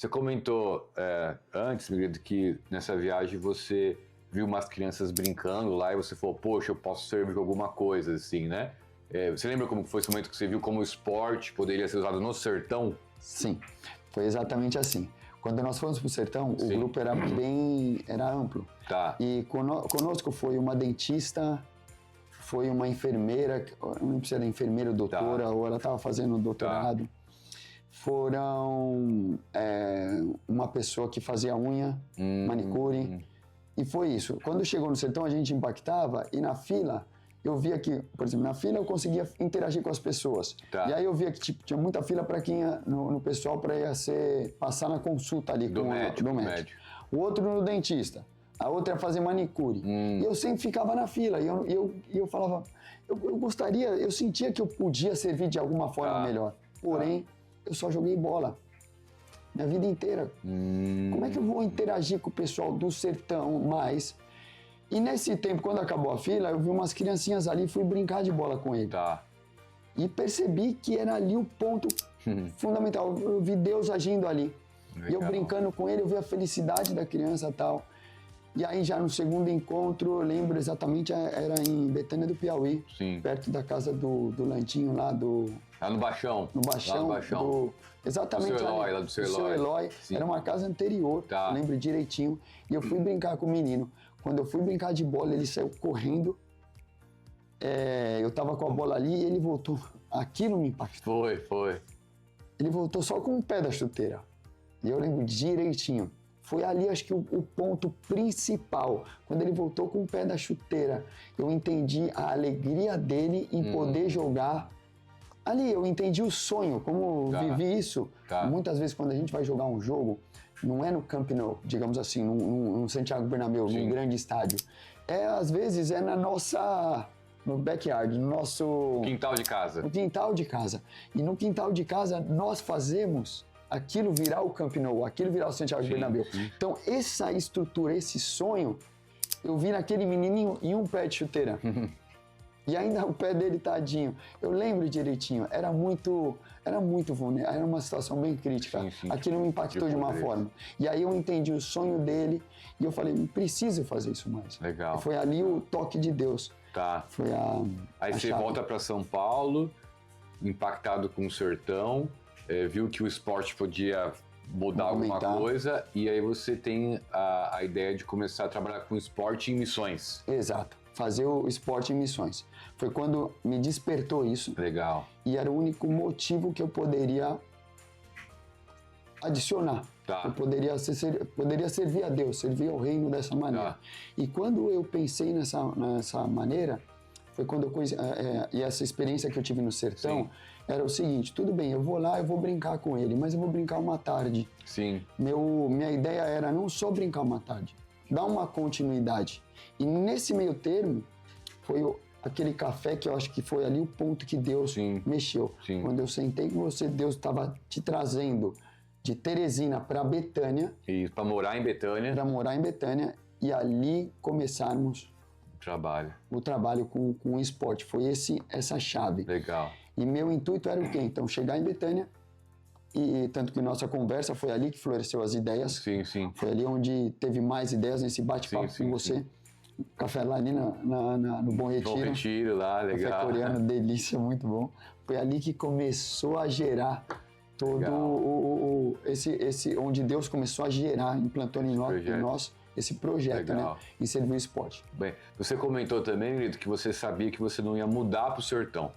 Você comentou antes, Miguel, que nessa viagem você viu umas crianças brincando lá e você falou, poxa, eu posso servir com alguma coisa, assim, né? Você lembra como foi esse momento que você viu como o esporte poderia ser usado no sertão? Sim, foi exatamente assim. Quando nós fomos para o sertão, Sim. o grupo era amplo. Tá. E conosco foi uma dentista, foi uma enfermeira, não sei se era enfermeira ou doutora, ou ela estava fazendo doutorado. Foram uma pessoa que fazia unha, manicure, e foi isso. Quando chegou no sertão, a gente impactava, e na fila, eu via que, por exemplo, na fila eu conseguia interagir com as pessoas. Tá. E aí eu via que tinha muita fila para quem ia, no pessoal para passar na consulta ali Do com médico. o médico. O outro no dentista. A outra ia fazer manicure. E eu sempre ficava na fila. E eu falava, eu gostaria, eu sentia que eu podia servir de alguma forma melhor. Porém, eu só joguei bola. Minha vida inteira. Como é que eu vou interagir com o pessoal do sertão mais? E nesse tempo, quando acabou a fila, eu vi umas criancinhas ali e fui brincar de bola com ele. Tá. E percebi que era ali o ponto fundamental. Eu vi Deus agindo ali. Legal. E eu brincando com ele, eu vi a felicidade da criança e tal. E aí já no segundo encontro, eu lembro exatamente, era em Betânia do Piauí. Sim. Perto da casa do Lantinho lá do... Lá no Baixão. No Baixão. Lá no Baixão. Exatamente. Do seu Eloy, lá do seu Eloy. Sim. Era uma casa anterior, Tá. eu lembro direitinho. E eu fui brincar com o menino. Quando eu fui brincar de bola, ele saiu correndo. Eu tava com a bola ali e ele voltou. Aquilo me impactou. Foi. Ele voltou só com o pé da chuteira. E eu lembro direitinho. Foi ali, acho que, o ponto principal. Quando ele voltou com o pé da chuteira, eu entendi a alegria dele em poder jogar. Ali, eu entendi o sonho, como vivi isso. Muitas vezes, quando a gente vai jogar um jogo, não é no Camp Nou, digamos assim, no Santiago Bernabéu, num grande estádio. Às vezes, no backyard, no nosso... Quintal de casa. No quintal de casa. E no quintal de casa, nós fazemos aquilo virar o Camp Nou, aquilo virar o Santiago Bernabéu. Então, essa estrutura, esse sonho, eu vi naquele menininho em um pé de chuteira. E ainda o pé dele tadinho. Eu lembro direitinho, era muito vulnerável, era uma situação bem crítica. Sim. Aquilo me impactou de uma forma. E aí eu entendi o sonho dele e eu falei, preciso fazer isso mais. Legal. E foi ali o toque de Deus. Tá. Foi Aí você chave. volta para São Paulo, impactado com o sertão, viu que o esporte podia mudar alguma coisa, e aí você tem a ideia de começar a trabalhar com esporte em missões. Exato. Fazer o esporte em missões. Foi quando me despertou isso. Legal. E era o único motivo que eu poderia adicionar. Tá. Eu poderia servir a Deus, servir ao reino dessa maneira. Tá. E quando eu pensei nessa maneira, foi quando eu conheci, e essa experiência que eu tive no sertão, era o seguinte, tudo bem, eu vou lá, eu vou brincar com ele, mas eu vou brincar uma tarde. Sim. Minha ideia era não só brincar uma tarde, dar uma continuidade. E nesse meio termo, foi aquele café que eu acho que foi ali o ponto que Deus mexeu. Sim. Quando eu sentei com você, Deus estava te trazendo de Teresina para Betânia. E para morar em Betânia. Para morar em Betânia e ali começarmos o trabalho com o esporte. Foi essa chave. Legal. E meu intuito era o quê? Então, chegar em Betânia, e tanto que nossa conversa foi ali que floresceu as ideias. Sim. Foi ali onde teve mais ideias nesse bate-papo com você. Sim. Café lá ali no Bom Retiro. Bom Retiro lá, legal. Café coreano, delícia, muito bom. Foi ali que começou a gerar todo esse onde Deus começou a gerar, implantou em nós esse projeto, né? Em servir o esporte. Bem, você comentou também, Lito, que você sabia que você não ia mudar para o sertão,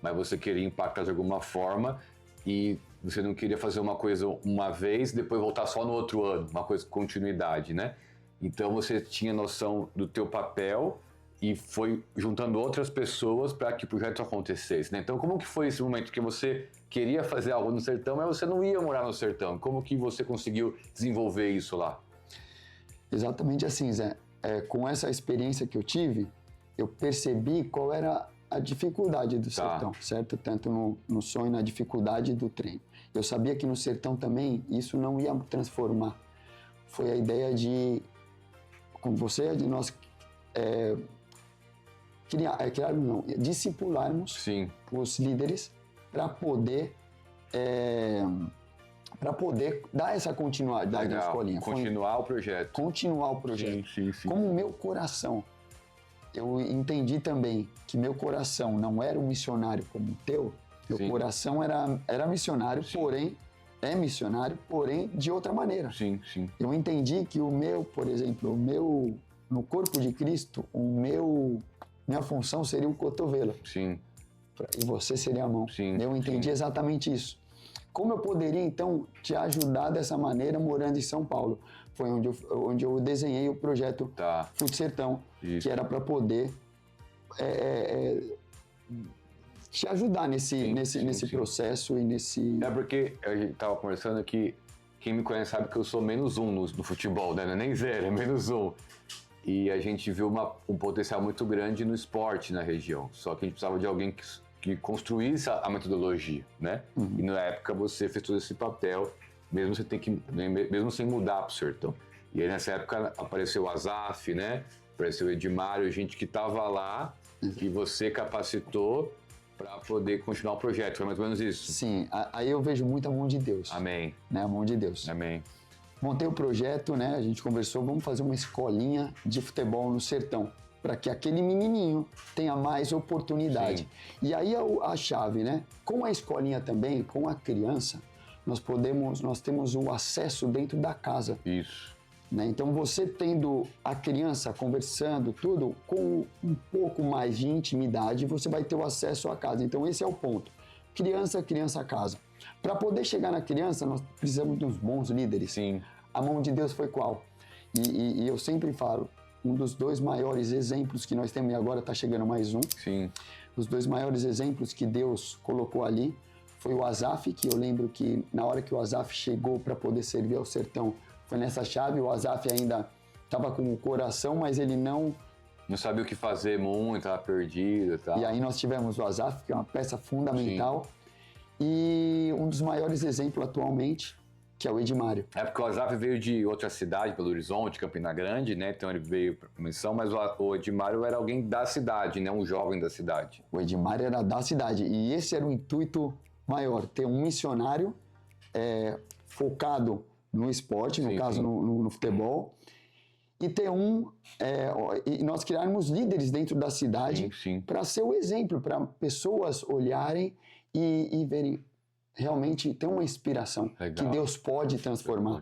mas você queria impactar de alguma forma e você não queria fazer uma coisa uma vez, depois voltar só no outro ano, uma coisa com continuidade, né? Então você tinha noção do teu papel e foi juntando outras pessoas para que o projeto acontecesse, né? Então como que foi esse momento que você queria fazer algo no sertão, mas você não ia morar no sertão? Como que você conseguiu desenvolver isso lá? Exatamente assim, Zé. Com essa experiência que eu tive, eu percebi qual era a dificuldade do sertão, certo? Tanto no sonho, na dificuldade do treino. Eu sabia que no sertão também isso não ia transformar. Foi a ideia de, com você, de nós discipularmos os líderes para poder para poder dar essa continuidade na Legal. escolinha. Continuar o projeto. Continuar o projeto. Sim. Como o meu coração, eu entendi também que meu coração não era um missionário como o teu, meu Sim. coração era missionário, Sim. porém de outra maneira. Sim. Eu entendi que o meu, por exemplo, no corpo de Cristo, minha função seria o cotovelo Sim. e você seria a mão. Sim, Eu entendi sim. exatamente isso. Como eu poderia, então, te ajudar dessa maneira morando em São Paulo? Foi onde eu desenhei o projeto Tá. Fute Sertão, Isso. que era para poder te ajudar nesse processo e nesse... É porque a gente tava conversando que quem me conhece sabe que eu sou menos um no futebol, né? Não é nem zero, é menos um. E a gente viu um potencial muito grande no esporte na região. Só que a gente precisava de alguém que construísse a metodologia, né? Uhum. E na época você fez todo esse papel, mesmo sem mudar para o sertão. E aí nessa época apareceu o Azaf, né? Apareceu o Edmário, gente que estava lá, que você capacitou para poder continuar o projeto. Foi mais ou menos isso? Sim, aí eu vejo muito a mão de Deus. Amém. Né? A mão de Deus. Amém. Montei o projeto, né? A gente conversou, vamos fazer uma escolinha de futebol no sertão, para que aquele menininho tenha mais oportunidade. Sim. E aí a chave, né? Com a escolinha também, com a criança, nós temos o acesso dentro da casa. Isso. Né? Então você tendo a criança conversando, tudo, com um pouco mais de intimidade, você vai ter o acesso à casa. Então esse é o ponto. Criança, casa. Para poder chegar na criança, nós precisamos de uns bons líderes. Sim. A mão de Deus foi qual? E eu sempre falo, um dos 2 maiores exemplos que nós temos, e agora está chegando mais um, Sim. os 2 maiores exemplos que Deus colocou ali foi o Azaf, que eu lembro que na hora que o Azaf chegou para poder servir ao sertão, foi nessa chave, o Azaf ainda estava com o coração, mas ele não sabia o que fazer muito, estava perdido e tal. E aí nós tivemos o Azaf, que é uma peça fundamental, e um dos maiores exemplos atualmente, que é o Edmário. É porque o Azaf veio de outra cidade, Belo Horizonte, Campina Grande, né? Então ele veio para a missão, mas o Edmário era alguém da cidade, né? Um jovem da cidade. O Edmário era da cidade, e esse era o intuito maior, ter um missionário focado no esporte, no caso no futebol, e ter e nós criarmos líderes dentro da cidade para ser o exemplo, para pessoas olharem e verem, realmente ter uma inspiração. Legal. Que Deus pode transformar.